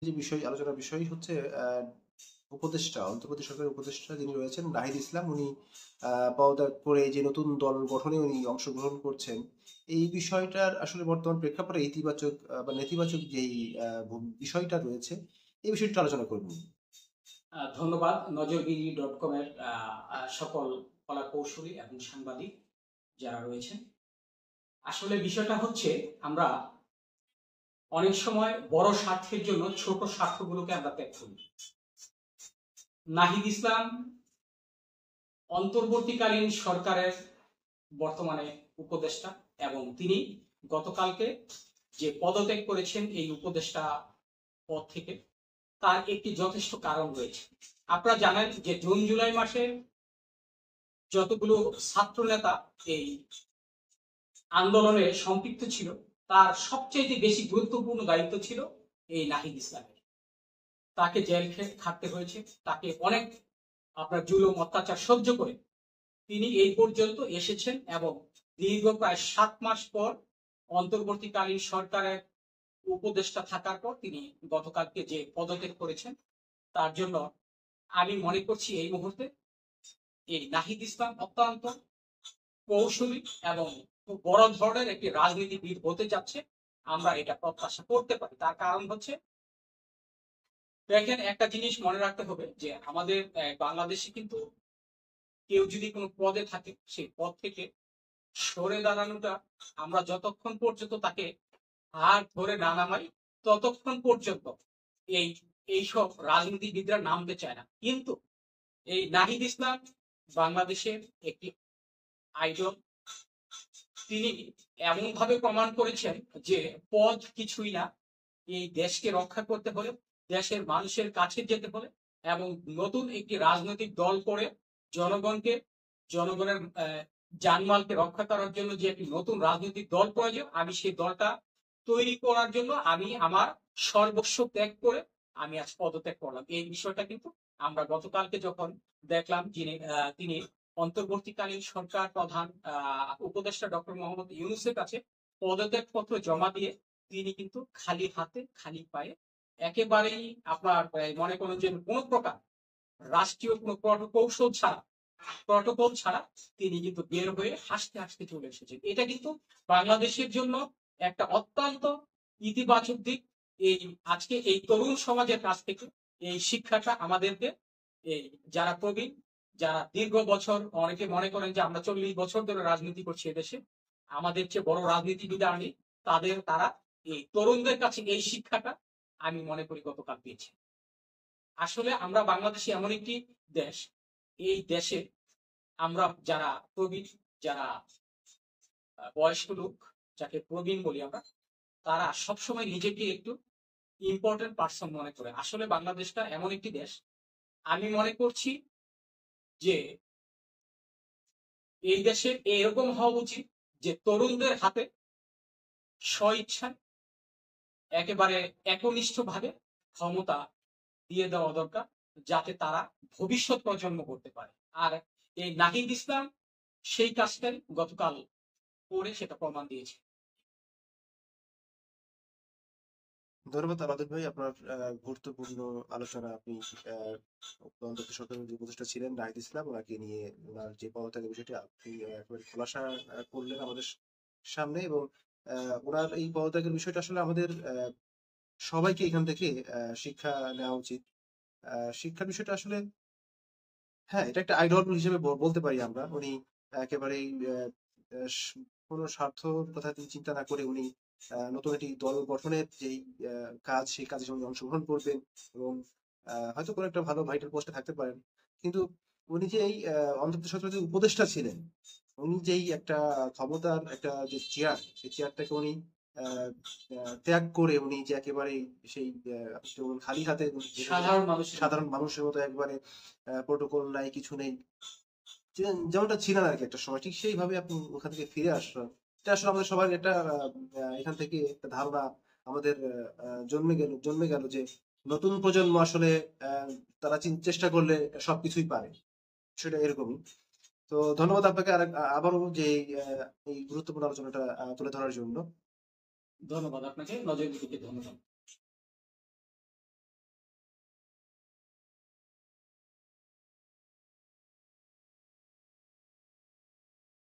যে বিষয় আলোচনার বিষয় হচ্ছে উপদেষ্টা, অন্তর্বর্তী সরকারের উপদেষ্টা যিনি রয়েছেন নাহিদ ইসলাম উনি পদত্যাগ করে যে নতুন দল গঠনে উনি অংশগ্রহণ করছেন, এই বিষয়টার আসলে বর্তমান প্রেক্ষাপটে ইতিবাচক বা নেতিবাচক যেই বিষয়টা রয়েছে, এই বিষয়টা আলোচনা করব। ধন্যবাদ নজরগিরি.com এর সকল কলা কৌশলী এবং সাংবাদিক যারা রয়েছেন। আসলে বিষয়টা হচ্ছে আমরা অনেক সময় বড় স্বার্থের জন্য ছোট স্বার্থগুলোকে আমরা ত্যাগ করি। নাহিদ ইসলাম অন্তর্বর্তীকালীন সরকারের বর্তমানে উপদেষ্টা এবং তিনি গতকালকে যে পদত্যাগ করেছেন এই উপদেষ্টা পদ থেকে, তার একটি যথেষ্ট কারণ রয়েছে। আপনারা জানেন যে জুন জুলাই মাসে যতগুলো ছাত্র নেতা এই আন্দোলনে সম্পৃক্ত ছিল, তার সবচেয়ে বেশি গুরুত্বপূর্ণ দায়িত্ব ছিল এই নাহিদ ইসলামের। তাকে জেল খাটতে হয়েছে, তাকে অনেক আপনার জুলুম অত্যাচার সহ্য করে তিনি এই পর্যন্ত এসেছেন এবং দীর্ঘ প্রায় 7 মাস পর অন্তর্বর্তীকালীন সরকারের উপদেষ্টা থাকার পর তিনি গতকালকে যে পদত্যাগ করেছেন, তার জন্য আমি মনে করছি এই মুহূর্তে এই নাহিদ ইসলাম অত্যন্ত কৌশলী এবং খুব বড় ধরনের একটি রাজনীতিবিদ হতে যাচ্ছে, আমরা এটা প্রত্যাশা করতে পারি। তার কারণ হচ্ছে, দেখেন, একটা জিনিস মনে রাখতে হবে যে আমাদের বাংলাদেশে কিন্তু কেউ যদি কোনো পদে থাকে, সেই পদ থেকে সরে দাঁড়ানোটা আমরা যতক্ষণ পর্যন্ত তাকে হাত ধরে না নামাই, ততক্ষণ পর্যন্ত এই এইসব রাজনীতিবিদরা নামতে চায় না। কিন্তু এই নাহিদ ইসলাম বাংলাদেশের একটি আইডল। তিনি এমন ভাবে প্রমাণ করেছেন যে পদ কিছুই না, এই দেশকে রক্ষা করতে হলে, দেশের মানুষের কাছে যেতে হলে এবং নতুন একটি রাজনৈতিক দল করে জনগণকে, জনগণের জানমালকে রক্ষা করার জন্য যে একটি নতুন রাজনৈতিক দল প্রয়োজন, আমি সেই দলটা তৈরি করার জন্য আমি আমার সর্বস্ব ত্যাগ করে আমি আজ পদত্যাগ করলাম। এই বিষয়টা কিন্তু আমরা গতকালকে যখন দেখলাম, তিনি অন্তর্বর্তীকালীন সরকার প্রধান উপদেষ্টা ডক্টর মোহাম্মদ ইউনূসের কাছে পদত্যাগপত্র জমা দিয়ে তিনি কিন্তু খালি হাতে খালি পায়ে একেবারেই আপনার মনে করুন যে কোনো প্রকার রাষ্ট্রীয় কোনো প্রটোকল ছাড়া তিনি কিন্তু বের হয়ে হাসতে হাসতে চলে এসেছেন। এটা কিন্তু বাংলাদেশের জন্য একটা অত্যন্ত ইতিবাচক দিক। এই আজকে এই তরুণ সমাজের কাছ থেকে এই শিক্ষাটা আমাদেরকে, এই যারা প্রবীণ, যারা দীর্ঘ বছর, অনেকে মনে করেন যে আমরা 40 বছর ধরে রাজনীতি করছি এদেশে, আমাদের চেয়ে বড় রাজনীতিবিদ আনি, তারা এই তরুণদের কাছে এই শিক্ষাটা আমি মনে করি গতকাল পেয়েছি। আসলে আমরা বাংলাদেশে এমন একটি দেশ, এই দেশে আমরা যারা প্রবীণ, যারা বয়স্ক লোক, যাকে প্রবীণ বলি আমরা, তারা সবসময় নিজেকে একটু ইম্পর্টেন্ট পার্সন মনে করে। আসলে বাংলাদেশটা এমন একটি দেশ, আমি মনে করছি যে এই দেশে এরকম হওয়া উচিত যে তরুণদের হাতে স্বইচ্ছায় একেবারে একনিষ্ঠভাবে ক্ষমতা দিয়ে দেওয়া দরকার, যাতে তারা ভবিষ্যৎ প্রজন্ম করতে পারে। আর এই নাহিদ ইসলাম সেই কাজটাই গতকাল করে সেটা প্রমাণ দিয়েছে। ধন্যবাদ আলাদুল ভাই, আপনার গুরুত্বপূর্ণ আলোচনা। আপনি আহ, অন্তর্বর্তী সরকারের যে উপদেষ্টা ছিলেন নাহিদ ইসলাম, ওনাকে নিয়ে ওনার যে পদত্যাগের বিষয়টি আপনি একেবারে খোলাসা করলেন আমাদের সামনে। এবং ওনার এই পদত্যাগের বিষয়টা আসলে আমাদের সবাইকে এখান থেকে শিক্ষা নেওয়া উচিত। শিক্ষার বিষয়টা আসলে, হ্যাঁ, এটা একটা আইডল হিসেবে বলতে পারি আমরা। উনি একেবারেই কোনো স্বার্থ কথা তিনি চিন্তা না করে উনি নতুন একটি দল গঠনের যেই কাজ, সেই কাজে উনি অংশগ্রহণ করবেন এবং হয়তো কোনো একটা ভালো ভাইটাল পোস্টে থাকতে পারেন। কিন্তু উনি যে এই অন্তর্বর্তী সরকারের উপদেষ্টা ছিলেন, উনি যেই একটা ক্ষমতার একটা যে চেয়ার, সেই চেয়ারটাকে উনি ত্যাগ করে উনি যে একেবারেই সেই আপনি যেটা বললেন, খালি হাতে সাধারণ মানুষের মতো একবারে প্রোটোকল নাই, কিছু নেই, যেমনটা ছিলেন আরকি একটা সময়, ঠিক সেইভাবে আপনি ওখান থেকে ফিরে আসলেন। এটা আসলে আমাদের সবার একটা এখান থেকে একটা ধারণা আমাদের জন্মে গেল যে নতুন প্রজন্ম আসলে আহ, তারা চেষ্টা করলে সবকিছুই পারে। সেটা এরকমই। তো ধন্যবাদ আপনাকে আবারও যে এই গুরুত্বপূর্ণ আলোচনাটা তুলে ধরার জন্য। ধন্যবাদ আপনাকে, নজরুলকে ধন্যবাদ।